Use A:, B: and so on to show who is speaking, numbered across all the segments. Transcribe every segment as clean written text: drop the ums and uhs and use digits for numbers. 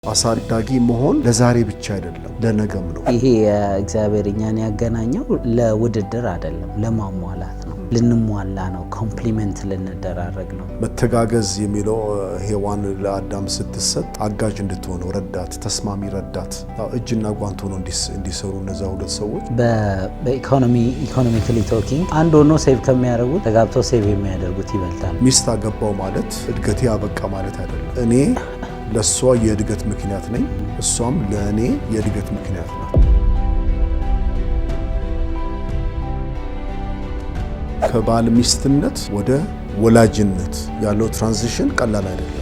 A: አሳዳጊ መሆን ለዛሬ ብቻ አይደለም ለነገም ነው።
B: ይሄ እግዚአብሔር እኛን ያገናኘው ለውድድር አይደለም፣ ለማሟላት ነው። ልንሟላ ነው፣ ኮምፕሊመንት ልንደራረግ ነው።
A: መተጋገዝ የሚለው ሔዋን ለአዳም ስትሰጥ አጋዥ እንድትሆነው ረዳት፣ ተስማሚ ረዳት፣ እጅና ጓንት ሆኖ እንዲሰሩ እነዛ ሁለት ሰዎች
B: በኢኮኖሚካሊ ቶኪንግ አንድ ሆኖ ሴቭ ከሚያደርጉት ተጋብተው ሴቭ የሚያደርጉት ይበልጣል።
A: ሚስት አገባው ማለት እድገቴ አበቃ ማለት አይደለም። እኔ ለሷ የእድገት ምክንያት ነኝ፣ እሷም ለእኔ የእድገት ምክንያት ናት። ከባል ሚስትነት ወደ ወላጅነት ያለው ትራንዚሽን ቀላል አይደለም።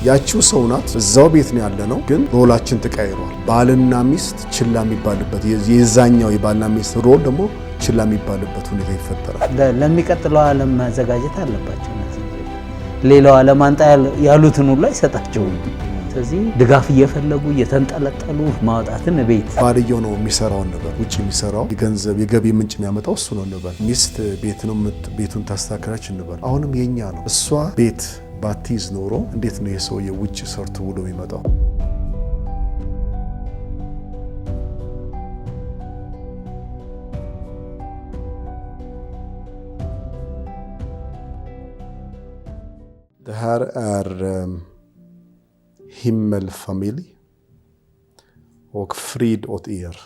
A: ያቺው ሰው ናት፣ እዛው ቤት ነው ያለነው፣ ግን ሮላችን ተቀይሯል። ባልና ሚስት ችላ የሚባልበት የዛኛው የባልና ሚስት ሮል ደግሞ ችላ የሚባልበት ሁኔታ ይፈጠራል።
B: ለሚቀጥለው ዓለም ማዘጋጀት አለባቸው። ሌላው ዓለም አንጣ ያሉትን ሁሉ አይሰጣቸውም። ስለዚህ ድጋፍ እየፈለጉ እየተንጠለጠሉ ማውጣትን ቤት
A: ባልየው ነው የሚሰራውን ነገር ውጭ የሚሰራው የገንዘብ የገቢ ምንጭ የሚያመጣው እሱ ነው እንበል። ሚስት ቤቱን ታስተካክላች እንበል። አሁንም የኛ ነው። እሷ ቤት ባትይዝ ኖሮ እንዴት ነው የሰውዬ ውጭ ሰርቶ ውሎ የሚመጣው? Det här är himmelfamilj och frid åt er.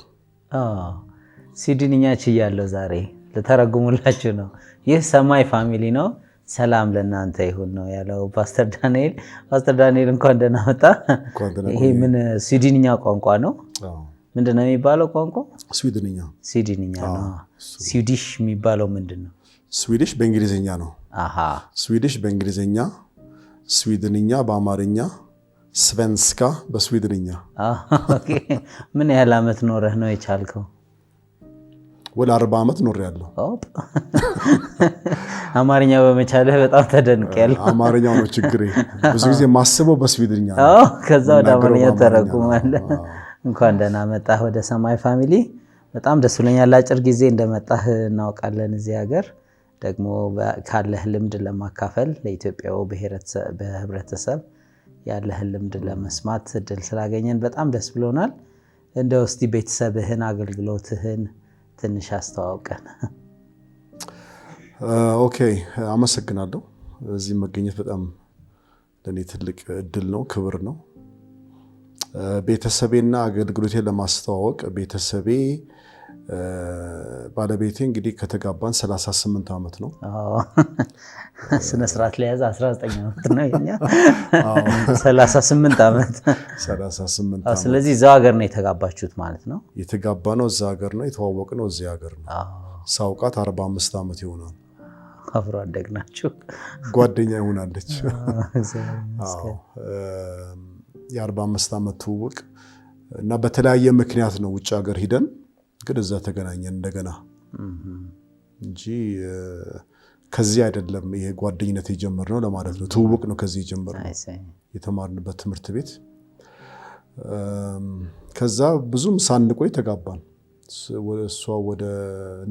B: ሲድንኛ ችያለሁ ዛሬ ለተረጉሙላችሁ ነው። ይህ ሰማይ ፋሚሊ ነው፣ ሰላም ለእናንተ ይሁን ነው ያለው ፓስተር ዳንኤል። ፓስተር ዳንኤል እንኳን ደህና መጣ። ይሄ ምን ስዊድንኛ ቋንቋ ነው? ምንድነው የሚባለው ቋንቋ? ስዊድንኛ ነው። ስዊዲሽ የሚባለው ምንድነው?
A: ስዊዲሽ በእንግሊዝኛ ነው። ስዊዲሽ በእንግሊዝኛ፣ ስዊድንኛ በአማርኛ፣ ስቬንስካ በስዊድንኛ።
B: ኦኬ። ምን ያህል ዓመት ኖረህ ነው የቻልከው?
A: ወደ 40 ዓመት ኖሬያለሁ።
B: አማርኛ በመቻልህ በጣም ተደንቄያለሁ።
A: አማርኛው ነው ችግሬ። ብዙ ጊዜ ማስበው በስዊድንኛ ነው።
B: ከዛ ወደ አማርኛ ተረጉማለህ። እንኳን ደህና መጣህ ወደ ሰማይ ፋሚሊ። በጣም ደስ ብሎኛል። አጭር ጊዜ እንደመጣህ እናውቃለን። እዚህ ሀገር ደግሞ ካለህ ልምድ ለማካፈል ለኢትዮጵያው በህብረተሰብ ያለህን ልምድ ለመስማት እድል ስላገኘን በጣም ደስ ብሎናል። እንደው እስቲ ቤተሰብህን አገልግሎትህን ትንሽ አስተዋውቀን።
A: ኦኬ፣ አመሰግናለሁ። እዚህ መገኘት በጣም ለኔ ትልቅ እድል ነው፣ ክብር ነው። ቤተሰቤና አገልግሎቴን ለማስተዋወቅ ቤተሰቤ ባለቤቴ እንግዲህ ከተጋባን 38 ዓመት ነው።
B: ስነ ስርዓት ላይ ያዘ 19 ዓመት ነው የኛ። 38 ዓመት። ስለዚህ እዛው ሀገር ነው የተጋባችሁት ማለት ነው?
A: የተጋባነው እዛ ሀገር ነው፣ የተዋወቅነው እዚህ ሀገር ነው። ሳውቃት 45 ዓመት ይሆናል።
B: አብሮ አደግ ናችሁ።
A: ጓደኛ ይሆናለች። የ45 ዓመት ትውውቅ እና በተለያየ ምክንያት ነው ውጭ ሀገር ሂደን ግን እዛ ተገናኘን እንደገና እንጂ ከዚህ አይደለም። ይሄ ጓደኝነት የጀመርነው ለማለት ነው። ትውውቅ ነው ከዚህ የጀመርነው የተማርንበት ትምህርት ቤት። ከዛ ብዙም ሳንቆይ ተጋባን። እሷ ወደ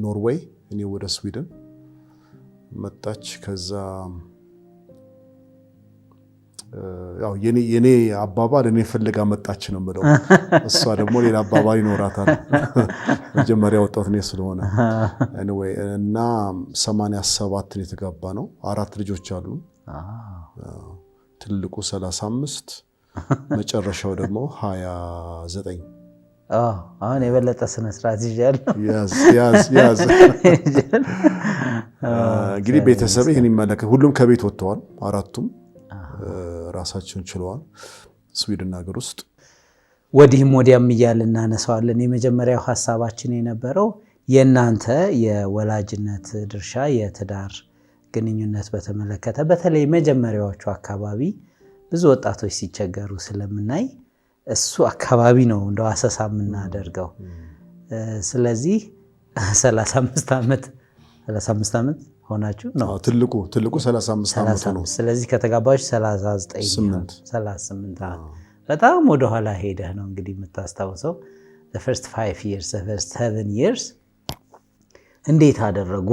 A: ኖርዌይ፣ እኔ ወደ ስዊድን መጣች። ከዛ ያው የኔ አባባል እኔ ፈልጋ መጣች ነው የምለው። እሷ ደግሞ ሌላ አባባል ይኖራታል። መጀመሪያ ወጣት ነው ስለሆነ anyway እና 87 ነው የተጋባ ነው። 4 ልጆች አሉ። ትልቁ 35 መጨረሻው ደግሞ 29።
B: አሁን የበለጠ ስነ ስርዓት ይያለው።
A: ያዝ እንግዲህ ቤተሰብ ይሄን ይመለከት። ሁሉም ከቤት ወጥተዋል። 4ቱም ራሳቸውን ችለዋል ስዊድን ሀገር ውስጥ።
B: ወዲህም ወዲያም እያልን እናነሳዋለን። የመጀመሪያው ሐሳባችን የነበረው የእናንተ የወላጅነት ድርሻ የትዳር ግንኙነት በተመለከተ በተለይ መጀመሪያዎቹ አካባቢ ብዙ ወጣቶች ሲቸገሩ ስለምናይ እሱ አካባቢ ነው እንደው አሰሳ የምናደርገው። ስለዚህ 35 ዓመት ሆናችሁ ነው?
A: ትልቁ 35 ዓመት ነው።
B: ስለዚህ ከተጋባችሁ 38 ዓመት። በጣም ወደ ኋላ ሄደህ ነው እንግዲህ የምታስታውሰው። the first 5 years, the first 7 years እንዴት አደረጉ?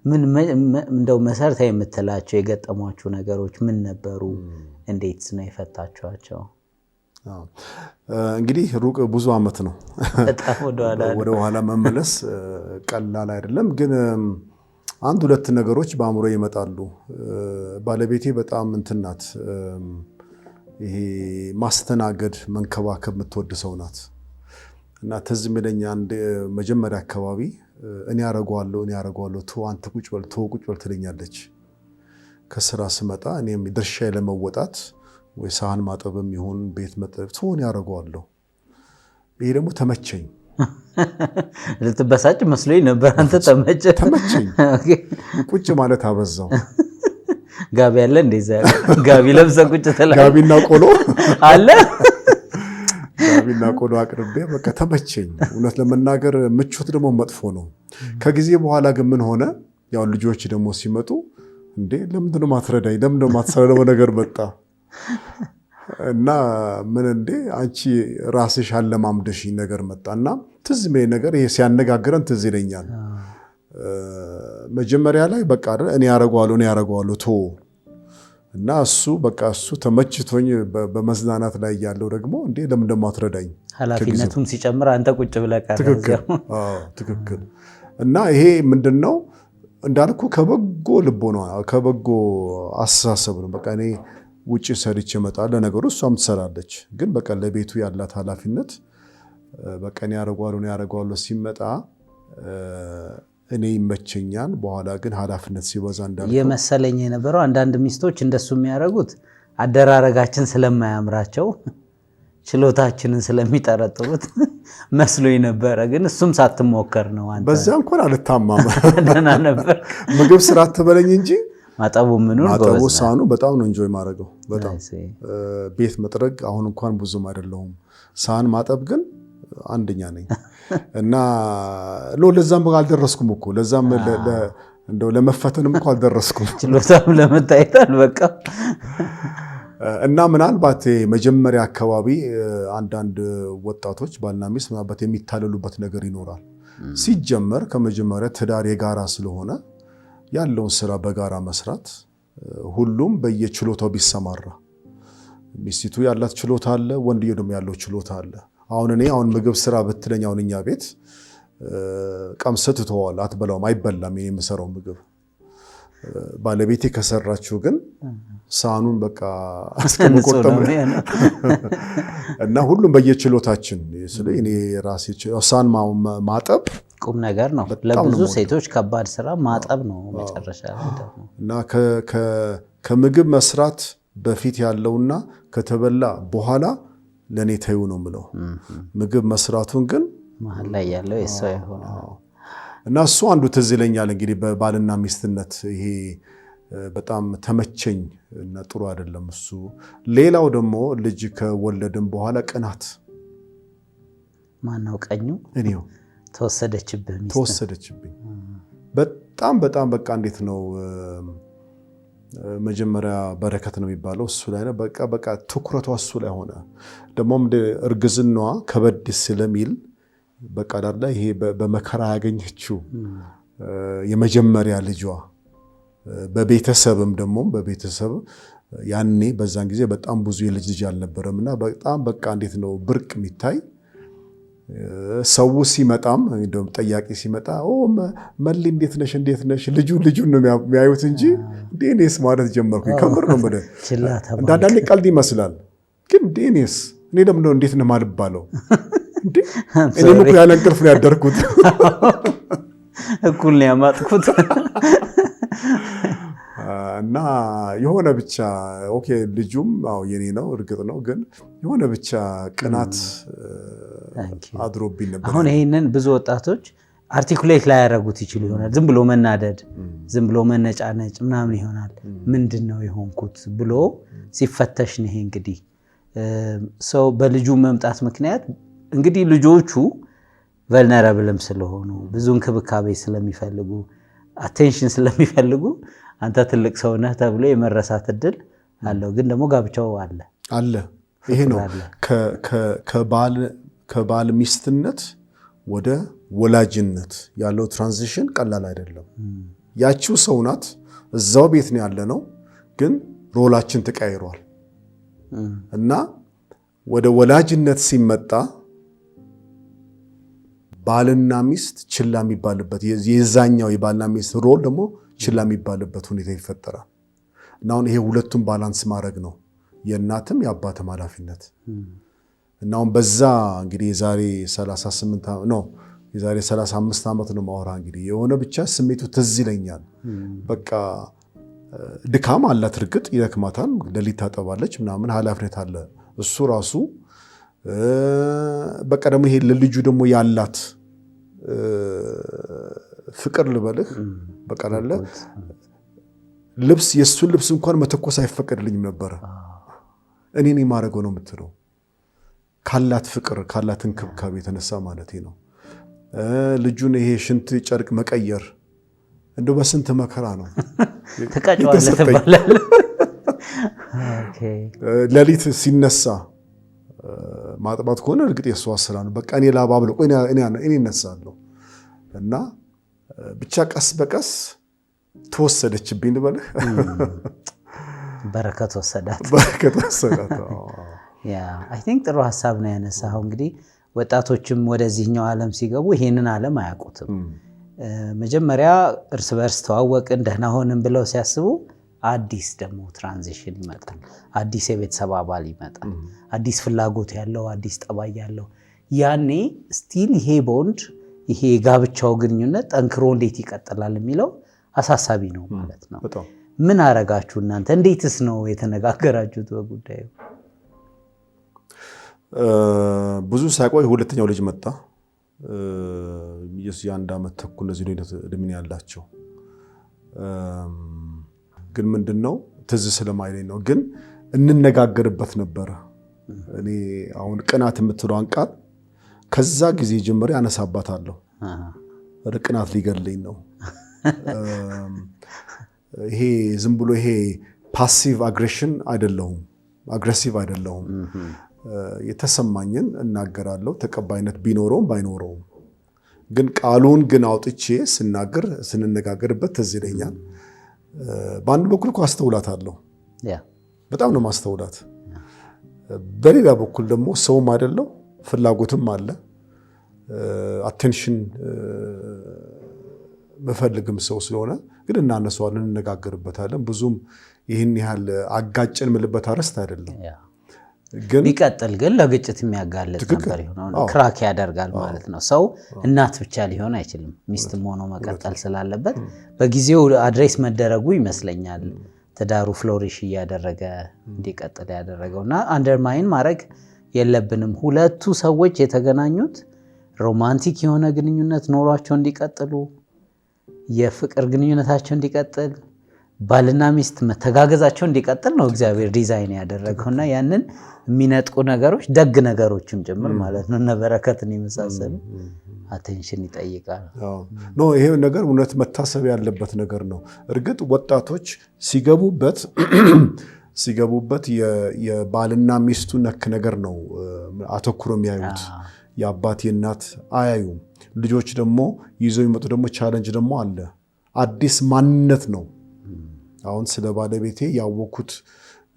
B: ምን እንደው መሰረታዊ የምትላቸው የገጠሟችሁ ነገሮች ምን ነበሩ? እንዴት ነው የፈታችኋቸው?
A: እንግዲህ ሩቅ ብዙ ዓመት ነው።
B: በጣም
A: ወደ ኋላ መመለስ ቀላል አይደለም። ግን አንድ ሁለት ነገሮች በአእምሮ ይመጣሉ። ባለቤቴ በጣም እንትን ናት፣ ይሄ ማስተናገድ መንከባከብ የምትወድ ሰው ናት። እና ትዝ የሚለኝ አንድ መጀመሪያ አካባቢ እኔ አረገዋለሁ አንተ ቁጭ በል ትለኛለች። ከስራ ስመጣ እኔም ድርሻዬ ለመወጣት ወይ ሳህን ማጠብም ይሁን ቤት መጥረግ እኔ አረገዋለሁ። ይሄ ደግሞ ተመቸኝ።
B: ልትበሳጭ መስሎኝ ነበር። አንተ
A: ተመቸኝ። ቁጭ ማለት አበዛው።
B: ጋቢ አለ እንደዛ ጋቢ ለብሰህ ቁጭ ትላለህ።
A: ጋቢና ቆሎ
B: አለ።
A: ጋቢና ቆሎ አቅርቤ በቃ ተመቸኝ። እውነት ለመናገር ምቾት ደግሞ መጥፎ ነው። ከጊዜ በኋላ ግን ምን ሆነ? ያው ልጆች ደግሞ ሲመጡ እንዴ ለምንድን ነው ማትረዳኝ? ለምንድን ነው ማትሰራው ነገር መጣ እና ምን እንዴ አንቺ ራስሽ አለማምደሽኝ ነገር መጣና ትዝ የሚለኝ ነገር ይሄ ሲያነጋግረን ትዝ ይለኛል። መጀመሪያ ላይ በቃ እኔ ያረጋዋለሁ እና እሱ ተመችቶኝ በመዝናናት ላይ ያለው ደግሞ እንዴ ለምን ደግሞ አትረዳኝ?
B: ኃላፊነቱም ሲጨምር አንተ ቁጭ ብለህ ቀረ።
A: ትክክል። እና ይሄ ምንድነው እንዳልኩ ከበጎ ልቦና ከበጎ አስተሳሰብ ነው። በቃ እኔ ውጪ ሰርቼ እመጣለሁ። ለነገሩ እሷም ትሰራለች፣ ግን በቃ ለቤቱ ያላት ኃላፊነት በቃ እኔ ያረጋዋለሁ ሲመጣ እኔ ይመቸኛል። በኋላ ግን ኃላፊነት ሲበዛ እንዳልኩ
B: የመሰለኝ የነበረው አንዳንድ ሚስቶች እንደሱ የሚያደርጉት አደራረጋችን ስለማያምራቸው ችሎታችንን ስለሚጠረጥሩት መስሎኝ ነበረ። ግን እሱም ሳትሞከር ነው አንተ።
A: በዛ እንኳን አልታማም።
B: ደህና ነበር።
A: ምግብ ስራ አትበለኝ እንጂ
B: ማጠቡ
A: ሳህኑ በጣም ነው እንጆይ ማድረገው። በጣም ቤት መጥረግ አሁን እንኳን ብዙም አይደለሁም። ሳህን ማጠብ ግን አንደኛ ነኝ። እና ለዛም አልደረስኩም እኮ ለዛም እንደው ለመፈተንም እኮ አልደረስኩም።
B: ችሎታም ለመታየት አልበቃ።
A: እና ምናልባት መጀመሪያ አካባቢ አንዳንድ ወጣቶች ባልና ሚስት ምናልባት የሚታለሉበት ነገር ይኖራል። ሲጀመር ከመጀመሪያ ትዳር የጋራ ስለሆነ ያለውን ስራ በጋራ መስራት፣ ሁሉም በየችሎታው ቢሰማራ፣ ሚስቱ ያላት ችሎታ አለ፣ ወንድየው ደግሞ ያለው ችሎታ አለ። አሁን ምግብ ስራ ብትለኝ አሁን እኛ ቤት ቀምሰህ ትተዋለህ፣ አትበላውም፣ አይበላም የምሰራው ምግብ። ባለቤቴ ከሰራችው ግን ሳህኑን በቃ አስቀምቆጠም እና ሁሉም በየችሎታችን እኔ ራሴ ሳህን ማጠብ
B: ቁም ነገር ነው። ለብዙ ሴቶች ከባድ ስራ ማጠብ ነው መጨረሻ ላይ ደግሞ።
A: እና ከምግብ መስራት በፊት ያለውና ከተበላ በኋላ ለኔ ተይው ነው የምለው። ምግብ መስራቱን ግን
B: መሀል ላይ ያለው የሰው ይሆናል።
A: እና እሱ አንዱ ትዝ ይለኛል እንግዲህ በባልና ሚስትነት ይሄ በጣም ተመቸኝ እና ጥሩ አይደለም እሱ። ሌላው ደግሞ ልጅ ከወለድን በኋላ ቅናት።
B: ማነው ቀኙ?
A: እኔው። ተወሰደችብኝ። በጣም በቃ እንዴት ነው መጀመሪያ በረከት ነው የሚባለው እሱ ላይ ነው። በቃ ትኩረቷ እሱ ላይ ሆነ። ደግሞም እርግዝናዋ ከበድ ስለሚል በቃ ዳር ላይ ይሄ በመከራ ያገኘችው የመጀመሪያ ልጇ በቤተሰብ ያኔ በዛን ጊዜ በጣም ብዙ የልጅ አልነበረም እና በጣም በቃ እንዴት ነው ብርቅ የሚታይ ሰው ሲመጣም እንደውም ጠያቂ ሲመጣ መሊ እንዴት ነሽ ልጁን ነው የሚያዩት እንጂ ዴኔስ ማለት ጀመርኩ። ከምር ነው ማለት እንዳንዳንዴ ቀልድ ይመስላል፣ ግን ዴኔስ እኔ ደግሞ እንዴት ነው ማልባለው እንዴ? እኔም እኮ ያለ እንቅልፍ ነው ያደርኩት፣
B: እኩል ነው ያማጥኩት።
A: እና የሆነ ብቻ ኦኬ ልጁም የኔ ነው እርግጥ ነው፣ ግን የሆነ ብቻ ቅናት አድሮብኝ ነበር።
B: አሁን ይሄንን ብዙ ወጣቶች አርቲኩሌት ላይ ያደረጉት ይችሉ ይሆናል። ዝም ብሎ መናደድ፣ ዝም ብሎ መነጫነጭ ምናምን ይሆናል። ምንድነው የሆንኩት ብሎ ሲፈተሽ ነው። ይሄ እንግዲህ ሰው በልጁ መምጣት ምክንያት እንግዲህ ልጆቹ ቨልነራብልም ስለሆኑ ብዙ እንክብካቤ ስለሚፈልጉ አቴንሽን ስለሚፈልጉ አንተ ትልቅ ሰው ነህ ተብሎ የመረሳት እድል አለው። ግን ደግሞ ጋብቻው አለ።
A: ይሄ ነው ከባል ሚስትነት ወደ ወላጅነት ያለው ትራንዚሽን ቀላል አይደለም። ያቺው ሰው ናት፣ እዛው ቤት ነው ያለነው፣ ግን ሮላችን ተቀይሯል እና ወደ ወላጅነት ሲመጣ ባልና ሚስት ችላ የሚባልበት የዛኛው የባልና ሚስት ሮል ደግሞ ችላ የሚባልበት ሁኔታ ይፈጠራል። እና አሁን ይሄ ሁለቱም ባላንስ ማድረግ ነው የእናትም የአባትም ኃላፊነት። እና አሁን በዛ እንግዲህ የዛሬ 35 ዓመት ነው ማወራ እንግዲህ የሆነ ብቻ ስሜቱ ትዝ ይለኛል። በቃ ድካም አላት፣ እርግጥ ይደክማታል፣ ሌሊት ታጠባለች ምናምን ኃላፊነት አለ እሱ ራሱ። በቃ ደግሞ ይሄ ለልጁ ደግሞ ያላት ፍቅር ልበልህ በቃ አለ ልብስ የሱን ልብስ እንኳን መተኮስ አይፈቀድልኝም ነበረ። እኔን የማደርገው ነው የምትለው ካላት ፍቅር ካላት እንክብካቤ የተነሳ ማለት ነው። ልጁን ይሄ ሽንት ጨርቅ መቀየር እንደው በስንት መከራ ነው
B: ተቃጭዋለህ ትባላለህ።
A: ሌሊት ሲነሳ ማጥባት ከሆነ እርግጥ የሷ ስራ ነው። በቃ እኔ ላባብለው እኔ እነሳለሁ እና ብቻ ቀስ በቀስ ተወሰደችብኝ ልበልህ።
B: በረከት ወሰዳት። አይ ቲንክ ጥሩ ሀሳብ ነው ያነሳኸው። እንግዲህ ወጣቶችም ወደዚህኛው ዓለም ሲገቡ ይሄንን ዓለም አያውቁትም። መጀመሪያ እርስ በርስ ተዋወቅን ደህና ሆንን ብለው ሲያስቡ አዲስ ደግሞ ትራንዚሽን ይመጣል። አዲስ የቤተሰብ አባል ይመጣል። አዲስ ፍላጎት ያለው አዲስ ጠባይ ያለው ያኔ ስቲል ይሄ ቦንድ ይሄ የጋብቻው ግንኙነት ጠንክሮ እንዴት ይቀጥላል የሚለው አሳሳቢ ነው ማለት ነው። ምን አረጋችሁ እናንተ? እንዴትስ ነው የተነጋገራችሁት በጉዳዩ?
A: ብዙ ሳይቆይ ሁለተኛው ልጅ መጣ። የ1 ዓመት ተኩል እነዚህ እድሜ ያላቸው ግን ምንድነው ትዝ ስለማይለኝ ነው፣ ግን እንነጋገርበት ነበረ። እኔ አሁን ቅናት የምትለዋን ቃል ከዛ ጊዜ ጀምሬ አነሳባታለሁ። ወደ ቅናት ሊገለኝ ነው። ይሄ ዝም ብሎ ይሄ ፓሲቭ አግሬሽን አይደለሁም፣ አግሬሲቭ አይደለሁም። የተሰማኝን እናገራለሁ፣ ተቀባይነት ቢኖረውም ባይኖረውም። ግን ቃሉን ግን አውጥቼ ስንነጋገርበት ትዝ ይለኛል። በአንድ በኩል እኮ አስተውላታለሁ፣ በጣም ነው ማስተውላት። በሌላ በኩል ደግሞ ሰውም አይደለው ፍላጎትም አለ፣ አቴንሽን መፈልግም ሰው ስለሆነ ግን እናነሳዋለን፣ እንነጋገርበታለን። ብዙም ይህን ያህል አጋጭን ምልበት አረስት አይደለም።
B: ግን ቢቀጥል ግን ለግጭት የሚያጋልጥ ነበር ይሆናል፣ ክራክ ያደርጋል ማለት ነው። ሰው እናት ብቻ ሊሆን አይችልም፣ ሚስትም ሆኖ መቀጠል ስላለበት በጊዜው አድሬስ መደረጉ ይመስለኛል ትዳሩ ፍሎሪሽ እያደረገ እንዲቀጥል ያደረገውና አንደርማይን ማድረግ የለብንም። ሁለቱ ሰዎች የተገናኙት ሮማንቲክ የሆነ ግንኙነት ኖሯቸው እንዲቀጥሉ፣ የፍቅር ግንኙነታቸው እንዲቀጥል፣ ባልና ሚስት መተጋገዛቸው እንዲቀጥል ነው እግዚአብሔር ዲዛይን ያደረገውና ያንን የሚነጥቁ ነገሮች ደግ ነገሮችም ጭምር ማለት ነው እነ በረከትን የመሳሰሉ አቴንሽን ይጠይቃል።
A: ይሄ ነገር እውነት መታሰብ ያለበት ነገር ነው። እርግጥ ወጣቶች ሲገቡበት የባልና ሚስቱ ነክ ነገር ነው አተኩሮ የሚያዩት። የአባት የእናት አያዩም። ልጆች ደግሞ ይዘው የሚመጡ ደግሞ ቻለንጅ ደግሞ አለ። አዲስ ማንነት ነው። አሁን ስለ ባለቤቴ ያወቅኩት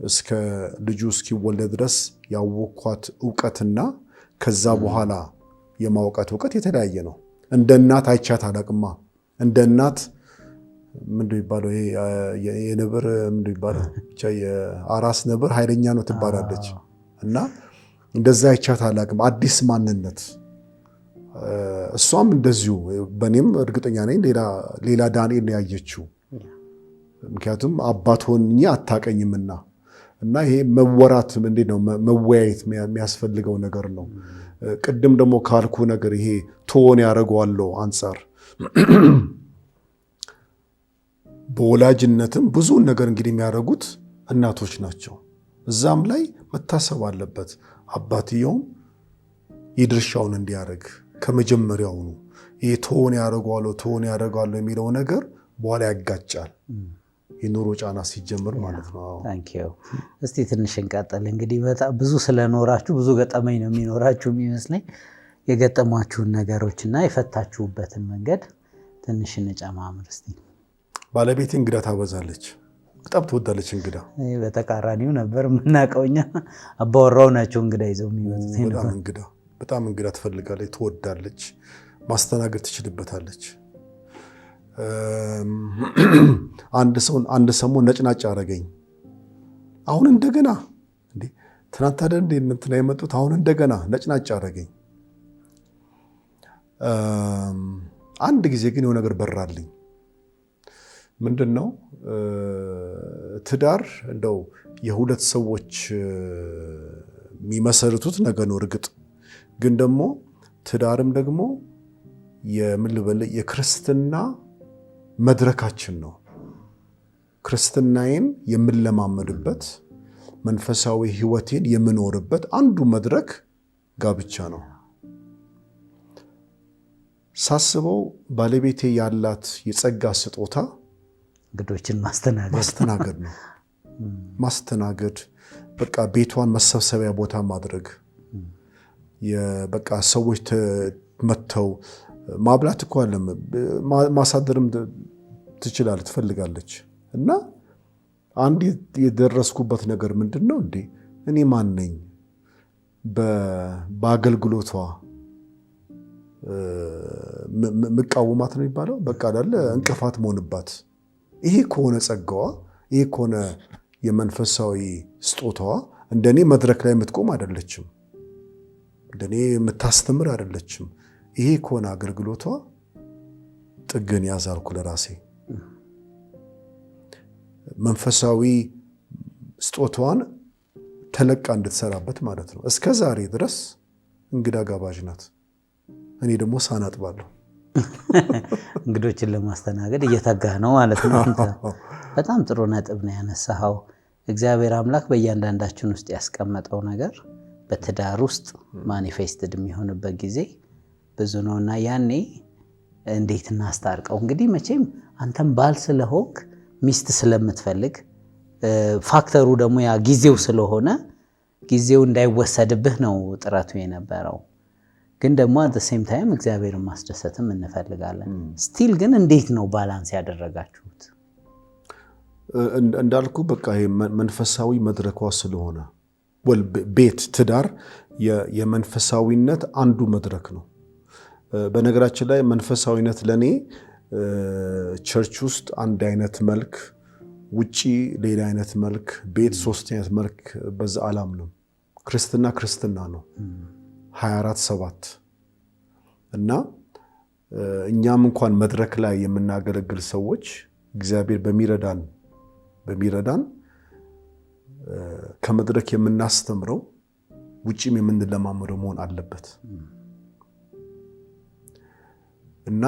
A: እስከ ልጁ እስኪወለድ ድረስ ያወቅኳት እውቀትና ከዛ በኋላ የማውቃት እውቀት የተለያየ ነው። እንደ እናት አይቻት አላቅማ። እንደ እናት ምንድን ይባለው የነብር ምንድን ይባለው ብቻ የአራስ ነብር ኃይለኛ ነው ትባላለች። እና እንደዛ አይቻት አላቅም። አዲስ ማንነት እሷም እንደዚሁ በእኔም እርግጠኛ ነኝ ሌላ ዳንኤል ነው ያየችው። ምክንያቱም አባት ሆኜ አታቀኝምና እና ይሄ መወራት እንዴት ነው መወያየት የሚያስፈልገው ነገር ነው። ቅድም ደግሞ ካልኩ ነገር ይሄ ቶን ያደርገዋለው አንጻር በወላጅነትም ብዙ ነገር እንግዲህ የሚያደርጉት እናቶች ናቸው። እዛም ላይ መታሰብ አለበት። አባትየውም የድርሻውን እንዲያደርግ ከመጀመሪያውኑ ይሄ ቶን ያደርገዋለው የሚለው ነገር በኋላ ያጋጫል። የኑሮ ጫና ሲጀምር ማለት ነው።
B: ታንኪዩ። እስቲ ትንሽ እንቀጥል። እንግዲህ በጣም ብዙ ስለኖራችሁ ብዙ ገጠመኝ ነው የሚኖራችሁ የሚመስለኝ። የገጠሟችሁን ነገሮችና የፈታችሁበትን መንገድ ትንሽ እንጨማምር እስቲ።
A: ባለቤቴ እንግዳ ታበዛለች በጣም ትወዳለች እንግዳ።
B: በተቃራኒው ነበር የምናውቀው እኛ አባወራው ናቸው እንግዳ ይዘው የሚመጡት።
A: በጣም እንግዳ ትፈልጋለች፣ ትወዳለች፣ ማስተናገድ ትችልበታለች። አንድ ሰሞን ነጭናጭ አደረገኝ። አሁን እንደገና እንዴ ትናንት አይደል እንዴ እንትና የመጡት አሁን እንደገና ነጭናጭ አደረገኝ። አንድ ጊዜ ግን የሆነ ነገር በራልኝ። ምንድን ነው ትዳር እንደው የሁለት ሰዎች የሚመሰርቱት ነገር ነው። እርግጥ ግን ደግሞ ትዳርም ደግሞ የክርስትና መድረካችን ነው። ክርስትናዬን የምንለማመድበት መንፈሳዊ ሕይወቴን የምኖርበት አንዱ መድረክ ጋብቻ ነው። ሳስበው ባለቤቴ ያላት የጸጋ ስጦታ
B: እንግዶችን ማስተናገድ ነው።
A: ማስተናገድ በቃ ቤቷን መሰብሰቢያ ቦታ ማድረግ፣ በቃ ሰዎች መጥተው ማብላት እኮ አለም ማሳደርም ትችላለች ትፈልጋለች። እና አንድ የደረስኩበት ነገር ምንድን ነው እንዴ እኔ ማን ነኝ በአገልግሎቷ ምቃወማት ነው የሚባለው? በቃ አይደለ እንቅፋት መሆንባት። ይሄ ከሆነ ጸጋዋ፣ ይሄ ከሆነ የመንፈሳዊ ስጦታዋ እንደኔ መድረክ ላይ የምትቆም አይደለችም፣ እንደኔ የምታስተምር አይደለችም። ይሄ ከሆነ አገልግሎቷ ጥግን ያዛልኩ ለራሴ መንፈሳዊ ስጦታዋን ተለቃ እንድትሰራበት ማለት ነው። እስከ ዛሬ ድረስ እንግዳ ጋባዥ ናት። እኔ ደግሞ ሳናጥባለሁ።
B: እንግዶችን ለማስተናገድ እየተጋህ ነው ማለት ነው። በጣም ጥሩ ነጥብ ነው ያነሳኸው። እግዚአብሔር አምላክ በእያንዳንዳችን ውስጥ ያስቀመጠው ነገር በትዳር ውስጥ ማኒፌስትድ የሚሆንበት ጊዜ ብዙ ነውና ያኔ እንዴት እናስታርቀው? እንግዲህ መቼም አንተም ባል ስለሆንክ ሚስት ስለምትፈልግ ፋክተሩ ደግሞ ያ ጊዜው ስለሆነ ጊዜው እንዳይወሰድብህ ነው ጥረቱ የነበረው። ግን ደግሞ አት ሴም ታይም እግዚአብሔርን ማስደሰትም እንፈልጋለን። ስቲል ግን እንዴት ነው ባላንስ ያደረጋችሁት?
A: እንዳልኩ በቃ ይሄ መንፈሳዊ መድረኳ ስለሆነ ቤት ትዳር የመንፈሳዊነት አንዱ መድረክ ነው። በነገራችን ላይ መንፈሳዊነት ለኔ ቸርች ውስጥ አንድ አይነት መልክ፣ ውጪ ሌላ አይነት መልክ፣ ቤት ሶስት አይነት መልክ በዛ አላምንም። ክርስትና ነው 24/7 እና እኛም እንኳን መድረክ ላይ የምናገለግል ሰዎች እግዚአብሔር በሚረዳን ከመድረክ የምናስተምረው ውጪም የምንለማመደው መሆን አለበት እና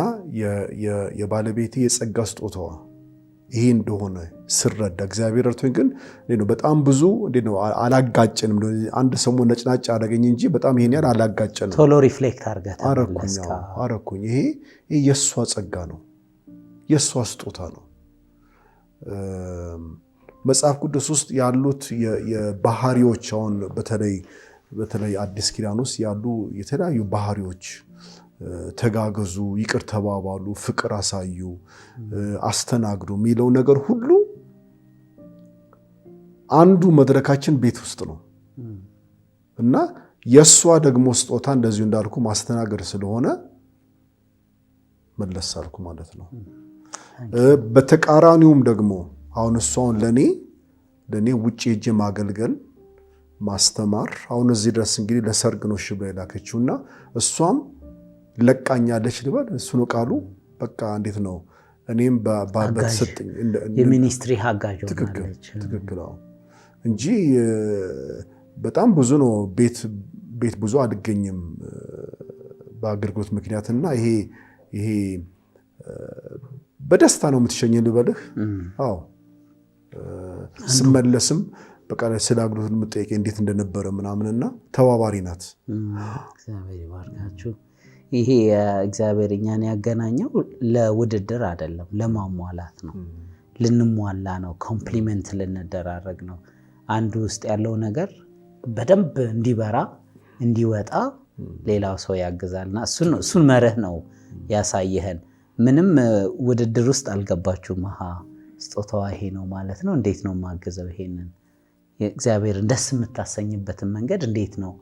A: የባለቤቴ የጸጋ ስጦታዋ ይሄ እንደሆነ ስረዳ እግዚአብሔር ረድቶኝ፣ ግን በጣም ብዙ አላጋጨንም። አንድ ሰሞን ነጭናጭ አደረገኝ እንጂ በጣም ይሄን ያህል አላጋጨንም።
B: ቶሎ ሪፍሌክት
A: አረኩኝ። ይሄ የእሷ ጸጋ ነው፣ የእሷ ስጦታ ነው። መጽሐፍ ቅዱስ ውስጥ ያሉት የባህሪዎች አሁን በተለይ አዲስ ኪዳን ውስጥ ያሉ የተለያዩ ባህሪዎች ተጋገዙ፣ ይቅር ተባባሉ፣ ፍቅር አሳዩ፣ አስተናግዱ የሚለው ነገር ሁሉ አንዱ መድረካችን ቤት ውስጥ ነው እና የእሷ ደግሞ ስጦታ እንደዚሁ እንዳልኩ ማስተናገድ ስለሆነ መለስ አልኩ ማለት ነው። በተቃራኒውም ደግሞ አሁን እሷን ለኔ ውጪ ሄጄ ማገልገል ማስተማር፣ አሁን እዚህ ድረስ እንግዲህ ለሰርግ ነው ሽባ የላከችውና እሷም ለቃኛለች ልበል፣ እሱ ነው ቃሉ። በቃ እንዴት ነው እኔም በተሰጠኝ
B: የሚኒስትሪ አጋዥ ሆናለች።
A: ትክክል እንጂ በጣም ብዙ ነው። ቤት ብዙ አልገኝም በአገልግሎት ምክንያትና ይሄ በደስታ ነው የምትሸኘኝ ልበልህ። አዎ ስመለስም በቃ ስለ አገልግሎት የምትጠይቀኝ እንዴት እንደነበረ ምናምንና ተባባሪ ናት።
B: እግዚአብሔር ይባርካችሁ። ይሄ እግዚአብሔር እኛን ያገናኘው ለውድድር አይደለም፣ ለማሟላት ነው። ልንሟላ ነው፣ ኮምፕሊመንት ልንደራረግ ነው። አንዱ ውስጥ ያለው ነገር በደንብ እንዲበራ እንዲወጣ ሌላው ሰው ያግዛልና እሱን መርህ ነው ያሳየህን። ምንም ውድድር ውስጥ አልገባችሁም። ስጦታዋ ይሄ ነው ማለት ነው። እንዴት ነው የማገዘው? ይሄንን እግዚአብሔርን ደስ የምታሰኝበትን መንገድ እንዴት ነው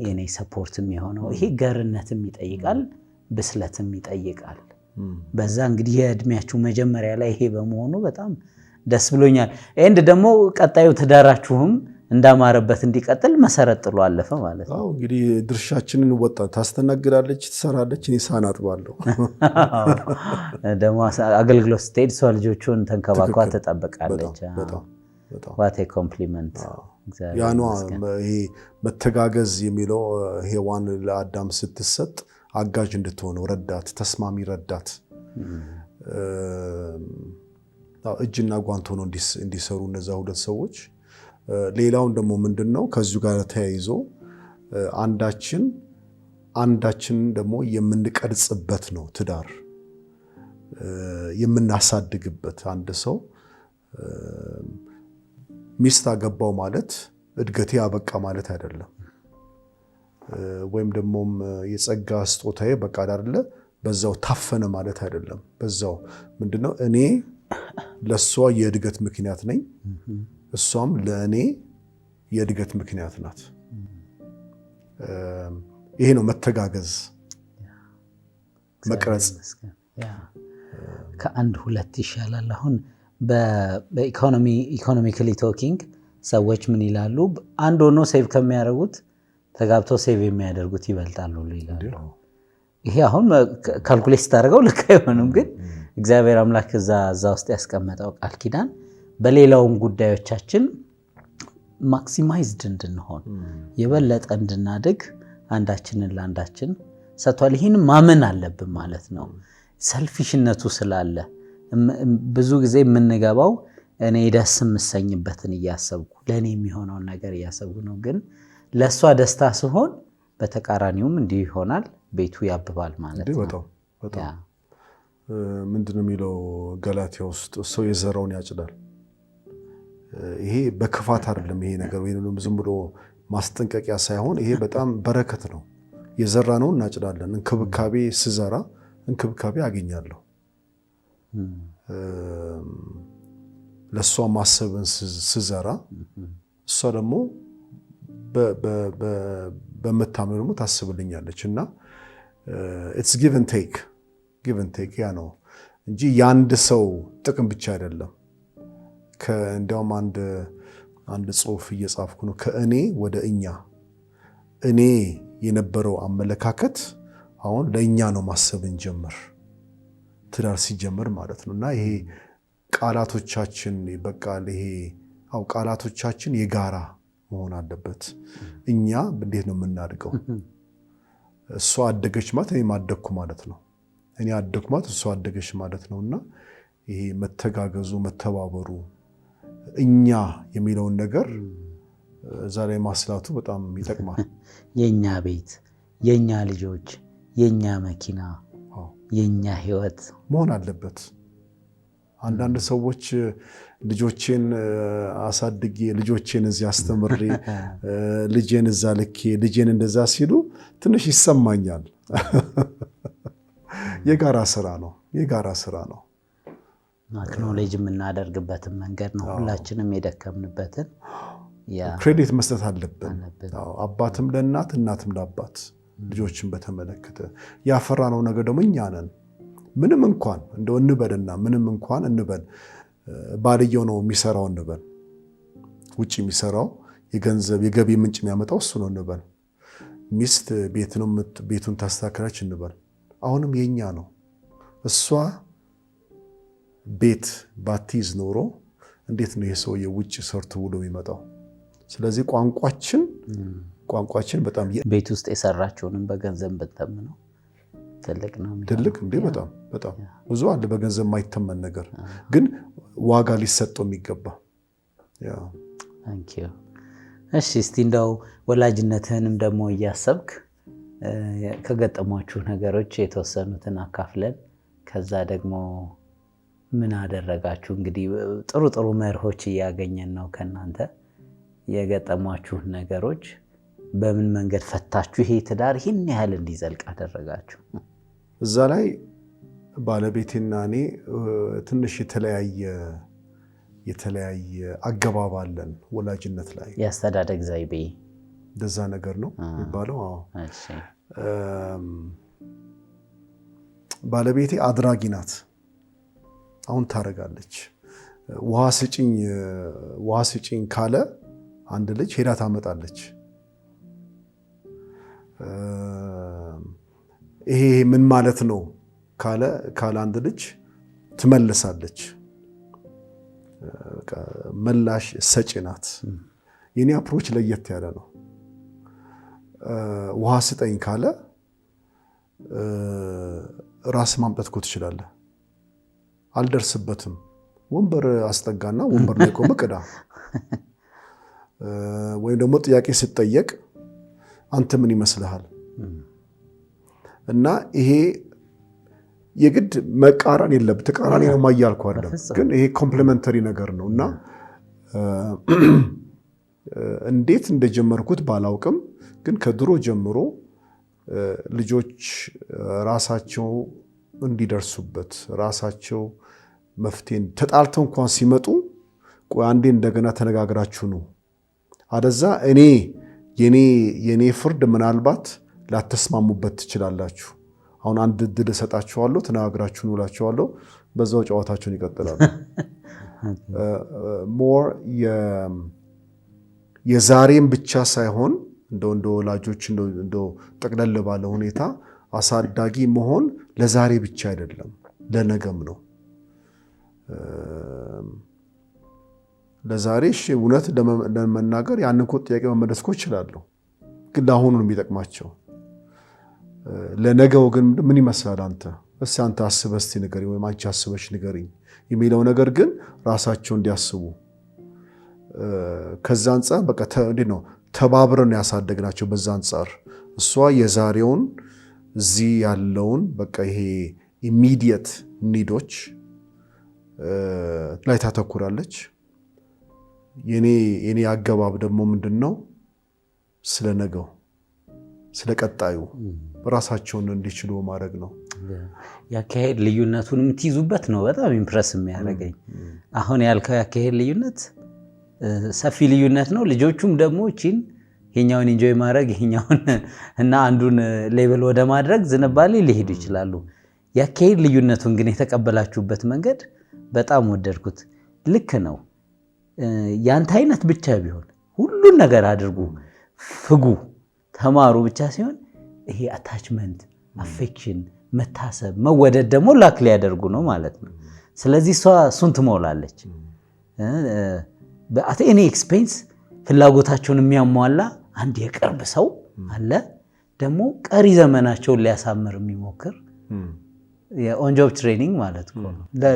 B: የኔ ሰፖርት የሚሆነው? ይሄ ገርነትም ይጠይቃል፣ ብስለትም ይጠይቃል። በዛ እንግዲህ የእድሜያችሁ መጀመሪያ ላይ ይሄ በመሆኑ በጣም ደስ ብሎኛል። ኤንድ ደግሞ ቀጣዩ ትዳራችሁም እንዳማረበት እንዲቀጥል መሰረት ጥሎ አለፈ ማለት ነው።
A: እንግዲህ ድርሻችንን ወጣ። ታስተናግዳለች፣ ትሰራለች፣ እኔ ሳህን አጥባለሁ።
B: ደግሞ አገልግሎት ስትሄድ እሷ ልጆቹን ተንከባክባ ትጠብቃለች። ዋት ኤ ኮምፕሊመንት።
A: ያኗ ይሄ መተጋገዝ የሚለው ሔዋን ለአዳም ስትሰጥ አጋዥ እንድትሆነው ረዳት፣ ተስማሚ ረዳት፣ እጅና ጓንት ሆኖ እንዲሰሩ እነዛ ሁለት ሰዎች። ሌላውን ደግሞ ምንድነው ከዚሁ ጋር ተያይዞ አንዳችን ደግሞ የምንቀርጽበት ነው ትዳር፣ የምናሳድግበት። አንድ ሰው ሚስት አገባው ማለት እድገቴ አበቃ ማለት አይደለም። ወይም ደግሞ የጸጋ ስጦታዬ በቃ አይደለ በዛው ታፈነ ማለት አይደለም። በዛው ምንድነው እኔ ለሷ የእድገት ምክንያት ነኝ፣ እሷም ለእኔ የእድገት ምክንያት ናት። ይሄ ነው መተጋገዝ፣ መቅረጽ።
B: ከአንድ ሁለት ይሻላል። አሁን በኢኮኖሚካሊ ቶኪንግ ሰዎች ምን ይላሉ? አንድ ሆኖ ሴቭ ከሚያደርጉት ተጋብተው ሴቭ የሚያደርጉት ይበልጣሉ ይላሉ። ይሄ አሁን ካልኩሌት ስታደርገው ልክ አይሆንም፣ ግን እግዚአብሔር አምላክ እዛ ውስጥ ያስቀመጠው ቃል ኪዳን በሌላውም ጉዳዮቻችን ማክሲማይዝድ እንድንሆን የበለጠ እንድናድግ አንዳችንን ለአንዳችን ሰጥቷል። ይህን ማመን አለብን ማለት ነው። ሰልፊሽነቱ ስላለ ብዙ ጊዜ የምንገባው እኔ ደስ የምሰኝበትን እያሰብኩ ለእኔ የሚሆነውን ነገር እያሰብኩ ነው። ግን ለእሷ ደስታ ሲሆን በተቃራኒውም እንዲሁ ይሆናል፣ ቤቱ ያብባል ማለት ነው።
A: በጣም ምንድነው የሚለው ገላትያ ውስጥ ሰው የዘራውን ያጭዳል። ይሄ በክፋት አይደለም። ይሄ ነገር ወይንም ዝም ብሎ ማስጠንቀቂያ ሳይሆን ይሄ በጣም በረከት ነው። የዘራነውን እናጭዳለን። እንክብካቤ ስዘራ እንክብካቤ አገኛለሁ። ለእሷ ማሰብን ስዘራ እሷ ደግሞ በመታመን ደግሞ ታስብልኛለች። እና ኢትስ ጊቭ ኤንድ ቴክ ያ ነው እንጂ የአንድ ሰው ጥቅም ብቻ አይደለም። እንዲያውም አንድ ጽሑፍ እየጻፍኩ ነው። ከእኔ ወደ እኛ፣ እኔ የነበረው አመለካከት አሁን ለእኛ ነው ማሰብን ጀምር፣ ትዳር ሲጀምር ማለት ነው። እና ይሄ ቃላቶቻችን በቃ ይሄ ቃላቶቻችን የጋራ መሆን አለበት። እኛ እንዴት ነው የምናድገው? እሷ አደገች ማለት እኔም አደግኩ ማለት ነው። እኔ አደግኩ ማለት እሷ አደገች ማለት ነው። እና ይሄ መተጋገዙ፣ መተባበሩ፣ እኛ የሚለውን ነገር እዛ ላይ ማስላቱ በጣም ይጠቅማል።
B: የኛ ቤት፣ የኛ ልጆች፣ የኛ መኪና፣ የኛ ህይወት መሆን
A: አለበት። አንዳንድ ሰዎች ልጆቼን አሳድጌ ልጆቼን እዚህ አስተምሬ ልጄን እዛ ልኬ ልጄን እንደዛ ሲሉ ትንሽ ይሰማኛል። የጋራ ስራ ነው።
B: አክኖሌጅ የምናደርግበትን መንገድ ነው። ሁላችንም የደከምንበትን
A: ክሬዲት መስጠት አለብን። አባትም ለእናት እናትም ለአባት ልጆችን በተመለከተ ያፈራነው ነገር ደግሞ እኛ ነን። ምንም እንኳን እንደው እንበልና ምንም እንኳን እንበል ባልየው ነው የሚሰራው እንበል፣ ውጭ የሚሰራው የገንዘብ የገቢ ምንጭ የሚያመጣው እሱ ነው እንበል፣ ሚስት ቤቱን ታስተካክላለች እንበል፣ አሁንም የኛ ነው። እሷ ቤት ባትይዝ ኖሮ እንዴት ነው የሰው የውጭ ሰርቶ ውሎ የሚመጣው? ስለዚህ ቋንቋችን በጣም
B: ቤት ውስጥ የሰራችውንም በገንዘብ ብንተምነው
A: ትልቅ እንዴ! በጣም ብዙ አለ በገንዘብ የማይተመን ነገር፣ ግን ዋጋ ሊሰጠው የሚገባ።
B: እሺ፣ እስቲ እንደው ወላጅነትህንም ደግሞ እያሰብክ ከገጠሟችሁ ነገሮች የተወሰኑትን አካፍለን፣ ከዛ ደግሞ ምን አደረጋችሁ? እንግዲህ ጥሩ መርሆች እያገኘን ነው ከእናንተ። የገጠሟችሁ ነገሮች በምን መንገድ ፈታችሁ? ይሄ ትዳር ይህን ያህል እንዲዘልቅ አደረጋችሁ?
A: እዛ ላይ ባለቤቴና እኔ ትንሽ የተለያየ የተለያየ አገባብ አለን ወላጅነት ላይ
B: ያስተዳደግ ዘይቤ
A: እንደዛ ነገር ነው የሚባለው። አዎ
B: እሺ
A: ባለቤቴ አድራጊ ናት። አሁን ታረጋለች። ውሃ ስጪኝ ካለ አንድ ልጅ ሄዳ ታመጣለች። ይሄ ምን ማለት ነው ካለ አንድ ልጅ ትመልሳለች። መላሽ ሰጪ ናት። የኔ አፕሮች ለየት ያለ ነው። ውሃ ስጠኝ ካለ ራስ ማምጣት እኮ ትችላለህ። አልደርስበትም። ወንበር አስጠጋና ወንበር ላይ ቆመ ቅዳ። ወይም ደግሞ ጥያቄ ስትጠየቅ አንተ ምን ይመስልሃል? እና ይሄ የግድ መቃረን የለብህ። ተቃራኒ ነው ማያልኩ አይደለም፣ ግን ይሄ ኮምፕሊመንተሪ ነገር ነው። እና እንዴት እንደጀመርኩት ባላውቅም ግን ከድሮ ጀምሮ ልጆች ራሳቸው እንዲደርሱበት ራሳቸው መፍትሄ ተጣልተው እንኳን ሲመጡ ቆይ አንዴ እንደገና ተነጋግራችሁ ነው አደዛ የኔ ፍርድ ምናልባት ላተስማሙበት ትችላላችሁ። አሁን አንድ እድል እሰጣችኋለሁ፣ ተነጋግራችሁ ነው እላችኋለሁ። በዛው ጨዋታችሁን ይቀጥላሉ። ሞር የዛሬም ብቻ ሳይሆን እንደ ወላጆች እንደ ጠቅለል ባለ ሁኔታ አሳዳጊ መሆን ለዛሬ ብቻ አይደለም፣ ለነገም ነው። ለዛሬ እውነት ለመናገር ያንን እኮ ጥያቄ መመለስ እኮ እችላለሁ፣ ግን ለአሁኑ ነው የሚጠቅማቸው። ለነገው ግን ምን ይመስላል አንተ አስበህ እስቲ ንገሪኝ፣ ወይም አንቺ አስበሽ ንገሪኝ የሚለው ነገር ግን ራሳቸው እንዲያስቡ ከዛ አንጻር በቃ እንዴት ነው ተባብረን ያሳደግናቸው። በዛ አንጻር እሷ የዛሬውን እዚህ ያለውን በቃ ይሄ ኢሚዲየት ኒዶች ላይ ታተኩራለች። የኔ አገባብ ደግሞ ምንድነው ስለ ነገው ስለ ቀጣዩ ራሳቸውን እንዲችሉ ማድረግ ነው።
B: ያካሄድ ልዩነቱን የምትይዙበት ነው በጣም ኢምፕረስ የሚያደርገኝ። አሁን ያልከው ያካሄድ ልዩነት ሰፊ ልዩነት ነው። ልጆቹም ደግሞ እቺን ይሄኛውን ኢንጆይ ማድረግ ይሄኛውን እና አንዱን ሌቭል ወደ ማድረግ ዝንባሌ ሊሄዱ ይችላሉ። ያካሄድ ልዩነቱን ግን የተቀበላችሁበት መንገድ በጣም ወደድኩት። ልክ ነው። ያንተ አይነት ብቻ ቢሆን ሁሉን ነገር አድርጉ፣ ፍጉ፣ ተማሩ ብቻ ሲሆን ይሄ አታችመንት፣ አፌክሽን፣ መታሰብ፣ መወደድ ደግሞ ላክ ሊያደርጉ ነው ማለት ነው። ስለዚህ እሷ እሱን ትሞላለች። በአት ኤኒ ኤክስፔንስ ፍላጎታቸውን የሚያሟላ አንድ የቅርብ ሰው አለ። ደግሞ ቀሪ ዘመናቸውን ሊያሳምር የሚሞክር የኦን ጆብ ትሬኒንግ ማለት ነው።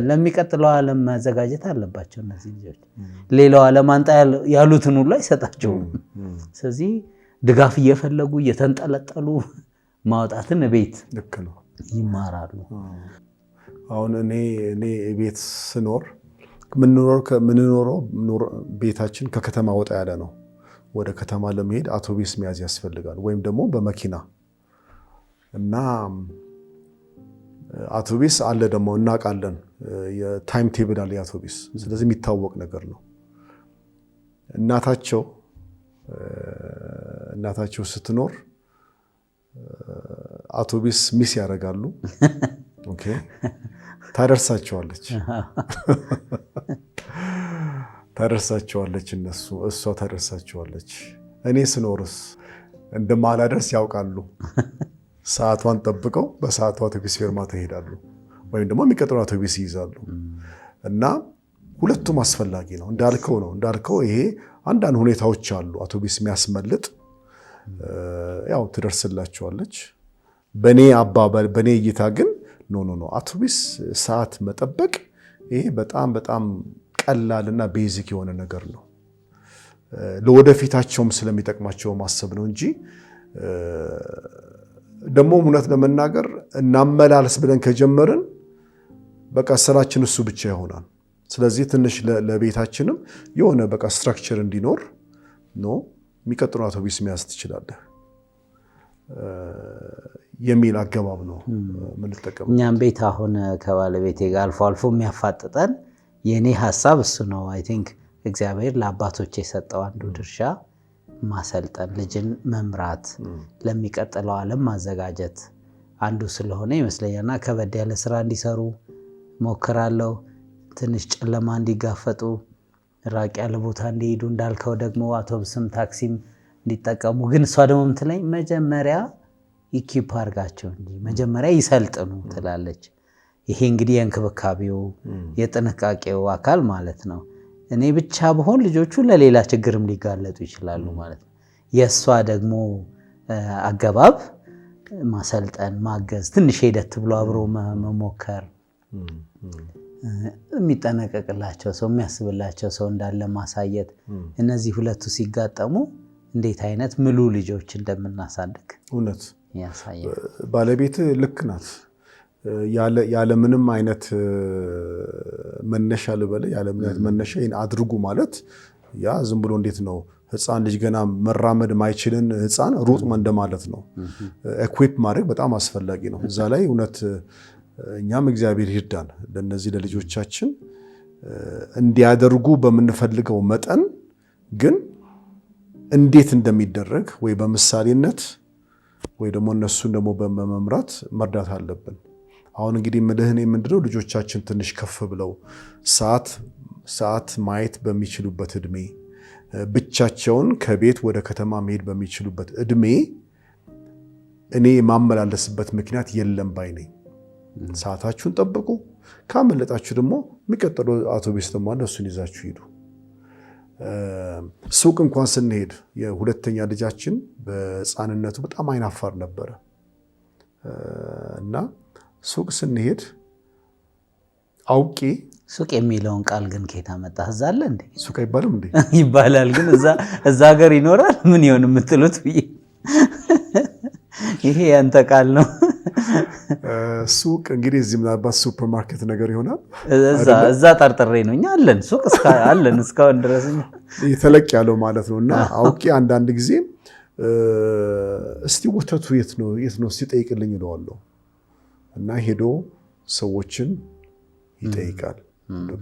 B: ለሚቀጥለው ዓለም ማዘጋጀት አለባቸው እነዚህ ልጆች። ሌላው ዓለም አንጣ ያሉትን ሁሉ አይሰጣቸውም። ስለዚህ ድጋፍ እየፈለጉ እየተንጠለጠሉ ማውጣትን ቤት
A: ልክ ነው
B: ይማራሉ።
A: አሁን እኔ ቤት ስኖር ምንኖረው ቤታችን ከከተማ ወጣ ያለ ነው። ወደ ከተማ ለመሄድ አውቶቡስ መያዝ ያስፈልጋል፣ ወይም ደግሞ በመኪና እና አውቶቡስ አለ ደግሞ እናውቃለን። የታይም ቴብል አለ የአውቶቡስ። ስለዚህ የሚታወቅ ነገር ነው። እናታቸው ስትኖር አውቶቡስ ሚስ ያደርጋሉ። ኦኬ ታደርሳቸዋለች እሷ ታደርሳቸዋለች። እኔ ስኖርስ እንደማላደርስ ያውቃሉ። ሰዓቷን ጠብቀው በሰዓቷ አውቶቡስ ፌርማታ ይሄዳሉ፣ ወይም ደግሞ የሚቀጥለው አውቶቡስ ይይዛሉ። እና ሁለቱም አስፈላጊ ነው። እንዳልከው ይሄ አንዳንድ ሁኔታዎች አሉ አውቶቡስ የሚያስመልጥ ያው ትደርስላቸዋለች። በኔ አባባል በኔ እይታ ግን ኖ አውቶቡስ ሰዓት መጠበቅ ይሄ በጣም በጣም ቀላልና ቤዚክ የሆነ ነገር ነው። ለወደፊታቸውም ስለሚጠቅማቸው ማሰብ ነው እንጂ ደግሞ እውነት ለመናገር እናመላልስ ብለን ከጀመርን በቃ ስራችን እሱ ብቻ ይሆናል። ስለዚህ ትንሽ ለቤታችንም የሆነ በቃ ስትራክቸር እንዲኖር ነው የሚቀጥለው አውቶቡስ መያዝ ትችላለህ የሚል አገባብ ነው የምንጠቀመው።
B: እኛም ቤት አሁን ከባለቤቴ ጋር አልፎ አልፎ የሚያፋጥጠን የኔ ሐሳብ እሱ ነው። አይ ቲንክ እግዚአብሔር ለአባቶች የሰጠው አንዱ ድርሻ ማሰልጠን፣ ልጅን መምራት፣ ለሚቀጥለው ዓለም ማዘጋጀት አንዱ ስለሆነ ይመስለኛልና ከበድ ያለ ስራ እንዲሰሩ ሞክራለሁ። ትንሽ ጨለማ እንዲጋፈጡ፣ ራቅ ያለ ቦታ እንዲሄዱ፣ እንዳልከው ደግሞ አውቶቡስም ታክሲም እንዲጠቀሙ። ግን እሷ ደግሞ ምትለኝ መጀመሪያ ኢኪፕ አድርጋቸው እንጂ መጀመሪያ ይሰልጥኑ ትላለች። ይሄ እንግዲህ የእንክብካቤው የጥንቃቄው አካል ማለት ነው። እኔ ብቻ ብሆን ልጆቹ ለሌላ ችግርም ሊጋለጡ ይችላሉ ማለት ነው። የእሷ ደግሞ አገባብ ማሰልጠን፣ ማገዝ፣ ትንሽ ሄደት ብሎ አብሮ መሞከር፣ የሚጠነቀቅላቸው ሰው የሚያስብላቸው ሰው እንዳለ ማሳየት። እነዚህ ሁለቱ ሲጋጠሙ እንዴት አይነት ምሉ ልጆች እንደምናሳድግ
A: እውነት
B: ያሳያል።
A: ባለቤት ልክ ናት። ያለ ምንም አይነት መነሻ ልበለ ያለ ምንም አይነት መነሻ ይሄን አድርጉ ማለት ያ ዝም ብሎ እንዴት ነው ህፃን ልጅ ገና መራመድ ማይችልን ህፃን ሩጥ እንደማለት ነው። ኢኩዊፕ ማድረግ በጣም አስፈላጊ ነው። እዛ ላይ እውነት እኛም እግዚአብሔር ይርዳን ለነዚህ ለልጆቻችን እንዲያደርጉ በምንፈልገው መጠን ግን እንዴት እንደሚደረግ ወይ በምሳሌነት ወይ ደግሞ እነሱን ደግሞ በመምራት መርዳት አለብን። አሁን እንግዲህ ምልህን ምንድነው ልጆቻችን ትንሽ ከፍ ብለው ሰዓት ማየት በሚችሉበት እድሜ ብቻቸውን ከቤት ወደ ከተማ መሄድ በሚችሉበት እድሜ እኔ የማመላለስበት ምክንያት የለም ባይ ነኝ። ሰዓታችሁን ጠብቁ፣ ካመለጣችሁ ደግሞ የሚቀጥለው አውቶቡስ ደግሞ አለ፣ እሱን ይዛችሁ ሂዱ። ሱቅ እንኳን ስንሄድ የሁለተኛ ልጃችን በህፃንነቱ በጣም አይናፋር ነበረ እና ሱቅ ስንሄድ አውቄ
B: ሱቅ የሚለውን ቃል ግን ከየት አመጣህ? እዛ አለ እንዴ?
A: ሱቅ አይባልም እንዴ?
B: ይባላል። ግን እዛ ሀገር ይኖራል ምን ይሆን የምትሉት ብዬ ይሄ ያንተ ቃል ነው።
A: ሱቅ እንግዲህ እዚህ ምናልባት ሱፐርማርኬት ነገር ይሆናል።
B: እዛ ጠርጥሬ ነው። እኛ አለን ሱቅ አለን እስካሁን ድረስ
A: የተለቅ ያለው ማለት ነው። እና አውቄ አንዳንድ ጊዜ እስቲ ወተቱ የት ነው እስቲ ጠይቅልኝ እለዋለሁ። እና ሄዶ ሰዎችን ይጠይቃል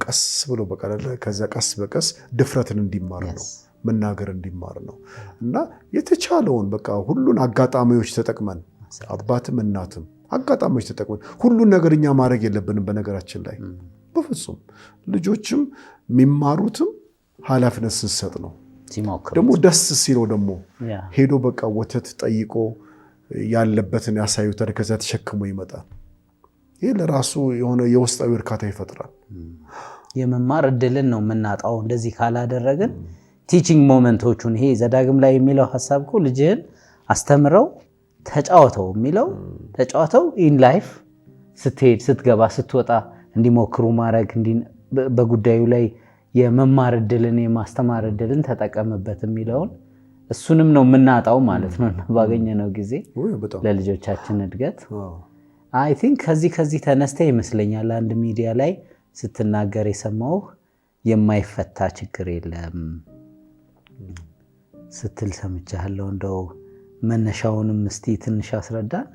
A: ቀስ ብሎ በቀላል። ከዛ ቀስ በቀስ ድፍረትን እንዲማር ነው፣ መናገር እንዲማር ነው። እና የተቻለውን በቃ ሁሉን አጋጣሚዎች ተጠቅመን አባትም እናትም አጋጣሚዎች ተጠቅመን ሁሉን ነገር እኛ ማድረግ የለብንም። በነገራችን ላይ በፍጹም ልጆችም የሚማሩትም ኃላፊነት ስንሰጥ ነው። ደግሞ ደስ ሲለው ደግሞ ሄዶ በቃ ወተት ጠይቆ ያለበትን ያሳዩታል። ከዛ ተሸክሞ ይመጣል። ይህ ለራሱ የሆነ የውስጣዊ እርካታ ይፈጥራል።
B: የመማር እድልን ነው የምናጣው እንደዚህ ካላደረግን። ቲቺንግ ሞመንቶቹን ይሄ ዘዳግም ላይ የሚለው ሐሳብ እኮ ልጅህን አስተምረው ተጫወተው የሚለው ተጫወተው ኢን ላይፍ ስትሄድ ስትገባ ስትወጣ እንዲሞክሩ ማድረግ በጉዳዩ ላይ የመማር እድልን የማስተማር እድልን ተጠቀምበት የሚለውን እሱንም ነው የምናጣው ማለት ነው። ባገኘነው ጊዜ ለልጆቻችን እድገት አይ ቲንክ ከዚህ ተነስተ ይመስለኛል አንድ ሚዲያ ላይ ስትናገር የሰማው የማይፈታ ችግር የለም ስትል ሰምቻለሁ። እንደው መነሻውንም እስቲ ትንሽ አስረዳን።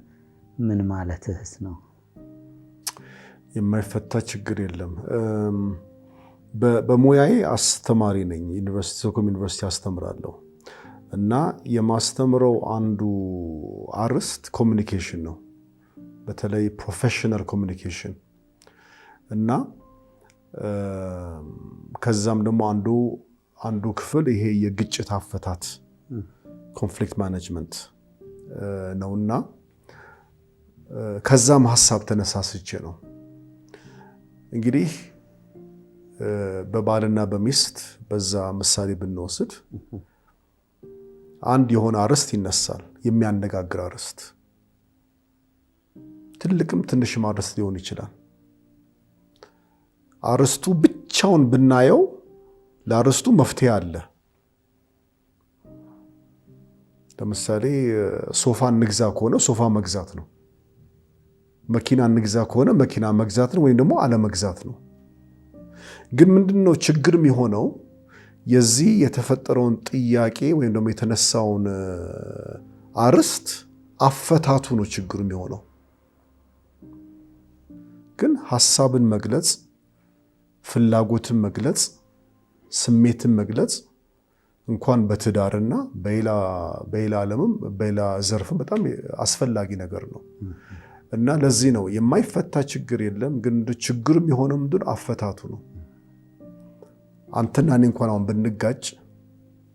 B: ምን ማለትህስ ነው?
A: የማይፈታ ችግር የለም። በሙያዬ አስተማሪ ነኝ። ስቶክሆልም ዩኒቨርሲቲ አስተምራለሁ እና የማስተምረው አንዱ አርዕስት ኮሚኒኬሽን ነው። በተለይ ፕሮፌሽናል ኮሚኒኬሽን እና ከዛም ደግሞ አንዱ ክፍል ይሄ የግጭት አፈታት ኮንፍሊክት ማኔጅመንት ነውና ከዛም ሐሳብ ተነሳስቼ ነው እንግዲህ በባልና በሚስት በዛ ምሳሌ ብንወስድ አንድ የሆነ አርዕስት ይነሳል፣ የሚያነጋግር አርዕስት፣ ትልቅም ትንሽም አርዕስት ሊሆን ይችላል። አርዕስቱ ብቻውን ብናየው ለአርዕስቱ መፍትሄ አለ። ለምሳሌ ሶፋ እንግዛ ከሆነ ሶፋ መግዛት ነው። መኪና እንግዛ ከሆነ መኪና መግዛት ነው ወይም ደግሞ አለመግዛት ነው። ግን ምንድነው ችግር የሚሆነው? የዚህ የተፈጠረውን ጥያቄ ወይም ደግሞ የተነሳውን አርዕስት አፈታቱ ነው ችግር የሚሆነው። ግን ሐሳብን መግለጽ፣ ፍላጎትን መግለጽ፣ ስሜትን መግለጽ እንኳን በትዳርና በሌላ ዓለምም በሌላ ዘርፍም በጣም አስፈላጊ ነገር ነው እና ለዚህ ነው የማይፈታ ችግር የለም፣ ግን ችግርም የሆነው ምንድን አፈታቱ ነው። አንተና እኔ እንኳን አሁን ብንጋጭ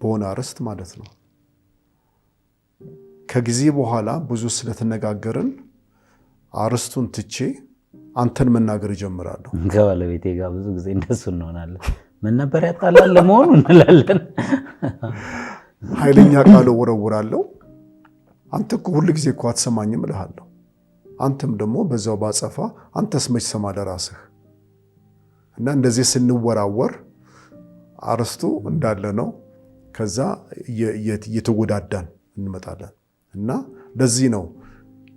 A: በሆነ አርዕስት ማለት ነው ከጊዜ በኋላ ብዙ ስለተነጋገርን አርዕስቱን ትቼ አንተን መናገር እጀምራለሁ።
B: ከባለቤቴ ጋር ብዙ ጊዜ እንደሱ እንሆናለን። ምን ነበር ያጣላል ለመሆኑ እንላለን።
A: ኃይለኛ ቃል ወረውራለሁ። አንተ እኮ ሁሉ ጊዜ እኮ አትሰማኝም እልሃለሁ። አንተም ደግሞ በዛው ባጸፋ አንተስ መች ሰማ ለራስህ እና እንደዚህ ስንወራወር አርዕስቱ እንዳለ ነው። ከዛ እየተወዳዳን እንመጣለን እና ለዚህ ነው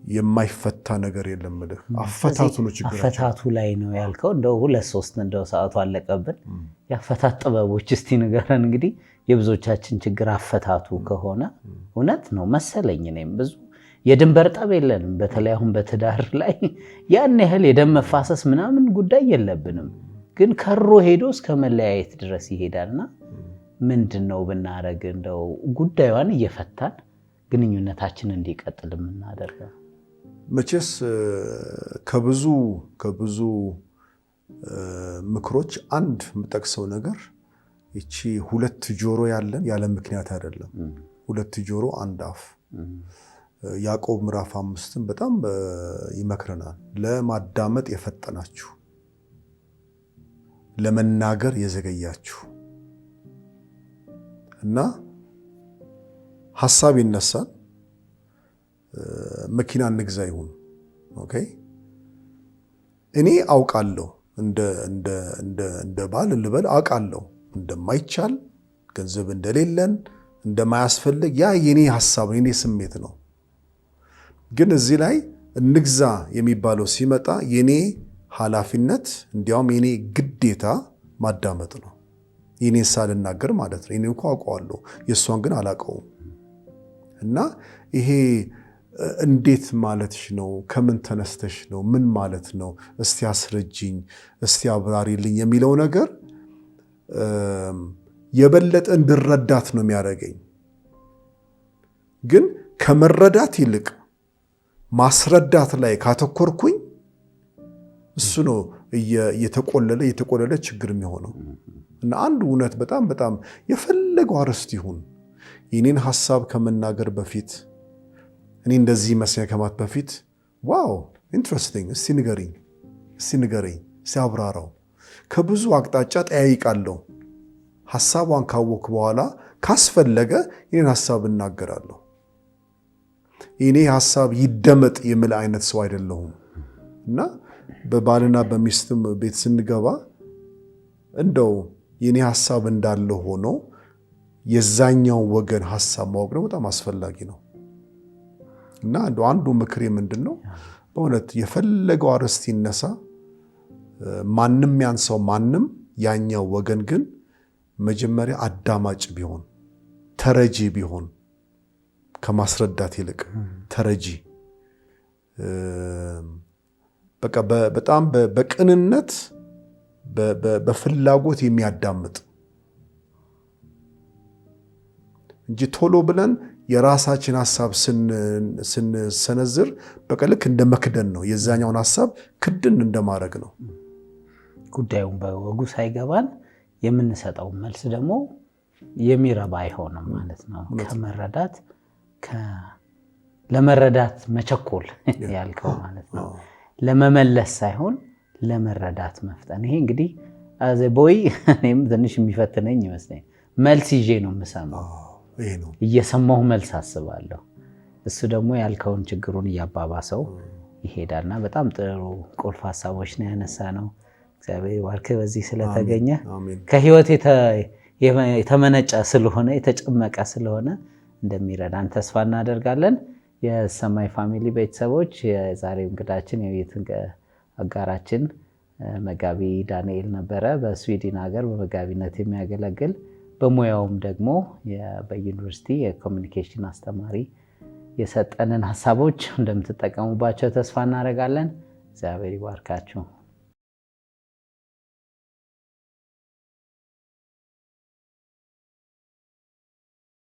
A: የማይፈታ ነገር የለም ማለት አፈታቱ ነው ችግር።
B: አፈታቱ ላይ ነው ያልከው። እንደው 2-3 እንደው ሰዓቱ አለቀብን። ያፈታት ጥበቦች እስቲ ንገረን። እንግዲህ የብዙዎቻችን ችግር አፈታቱ ከሆነ እውነት ነው መሰለኝ። እኔም ብዙ የድንበር ጠብ የለንም። በተለይ አሁን በትዳር ላይ ያን ያህል የደም መፋሰስ ምናምን ጉዳይ የለብንም፣ ግን ከሮ ሄዶ እስከ መለያየት ድረስ ይሄዳልና ምንድነው ብናረግ እንደው ጉዳዩን እየፈታን ግንኙነታችን እንዲቀጥል የምናደርገው?
A: መቼስ ከብዙ ምክሮች አንድ የምጠቅሰው ነገር እቺ 2 ጆሮ ያለን ያለ ምክንያት አይደለም። 2 ጆሮ አንድ አፍ። ያዕቆብ ምዕራፍ 5 በጣም ይመክረናል። ለማዳመጥ የፈጠናችሁ ለመናገር የዘገያችሁ እና ሐሳብ ይነሳል። መኪና እንግዛ ይሁን ኦኬ፣ እኔ አውቃለሁ እንደ ባል ልበል አውቃለሁ እንደማይቻል ገንዘብ እንደሌለን እንደማያስፈልግ ያ የኔ ሐሳብ የኔ ስሜት ነው። ግን እዚህ ላይ እንግዛ የሚባለው ሲመጣ የኔ ኃላፊነት እንዲያውም የኔ ግዴታ ማዳመጥ ነው። የኔ ሳልናገር ማለት ነው። እኔ እንኳን አውቀዋለሁ የእሷን ግን አላውቀውም። እና ይሄ እንዴት ማለትሽ ነው? ከምን ተነስተሽ ነው? ምን ማለት ነው? እስቲ አስረጅኝ፣ እስቲ አብራሪልኝ የሚለው ነገር የበለጠ እንድረዳት ነው የሚያደርገኝ። ግን ከመረዳት ይልቅ ማስረዳት ላይ ካተኮርኩኝ እሱ ነው እየተቆለለ ችግር የሚሆነው። እና አንድ እውነት በጣም የፈለገው አርዕስት ይሁን የኔን ሐሳብ ከመናገር በፊት እኔ እንደዚህ መስያ ከማት በፊት ዋው ኢንትረስቲንግ፣ እስቲ ንገረኝ፣ እስቲ አብራራው። ከብዙ አቅጣጫ ጠያይቃለሁ። ሐሳቧን ካወቅኩ በኋላ ካስፈለገ የኔን ሐሳብ እናገራለሁ። የኔ ሐሳብ ይደመጥ የምል አይነት ሰው አይደለሁም። እና በባልና በሚስትም ቤት ስንገባ እንደው የኔ ሐሳብ እንዳለ ሆኖ የዛኛው ወገን ሐሳብ ማወቅ ነው በጣም አስፈላጊ ነው። እና አንዱ ምክሬ ምንድነው? በእውነት የፈለገው አርዕስት ይነሳ፣ ማንም ያንሰው ማንም፣ ያኛው ወገን ግን መጀመሪያ አዳማጭ ቢሆን ተረጂ ቢሆን ከማስረዳት ይልቅ ተረጂ፣ በቃ በጣም በቅንነት በፍላጎት የሚያዳምጥ እንጂ ቶሎ ብለን የራሳችን ሐሳብ ስንሰነዝር በቃ ልክ እንደ መክደን ነው። የዛኛውን ሐሳብ ክድን እንደማድረግ ነው።
B: ጉዳዩን በወጉ ሳይገባን የምንሰጠው መልስ ደግሞ የሚረባ አይሆንም ማለት ነው። ለመረዳት መቸኮል ያልከው ማለት ነው። ለመመለስ ሳይሆን ለመረዳት መፍጠን። ይሄ እንግዲህ ቦይ እኔም ትንሽ የሚፈትነኝ ይመስለኝ። መልስ ይዤ ነው የምሰማው፣ እየሰማሁ መልስ አስባለሁ። እሱ ደግሞ ያልከውን ችግሩን እያባባሰው ይሄዳልና በጣም ጥሩ ቁልፍ ሀሳቦች ነው ያነሳ ነው። እግዚአብሔር ባርክ በዚህ ስለተገኘ ከህይወት የተመነጨ ስለሆነ የተጨመቀ ስለሆነ እንደሚረዳን ተስፋ እናደርጋለን። የሰማይ ፋሚሊ ቤተሰቦች የዛሬው እንግዳችን የቤት አጋራችን መጋቢ ዳንኤል ነበረ። በስዊድን ሀገር በመጋቢነት የሚያገለግል በሙያውም ደግሞ በዩኒቨርሲቲ የኮሚኒኬሽን አስተማሪ የሰጠንን ሀሳቦች እንደምትጠቀሙባቸው ተስፋ እናደርጋለን። እግዚአብሔር ይባርካችሁ።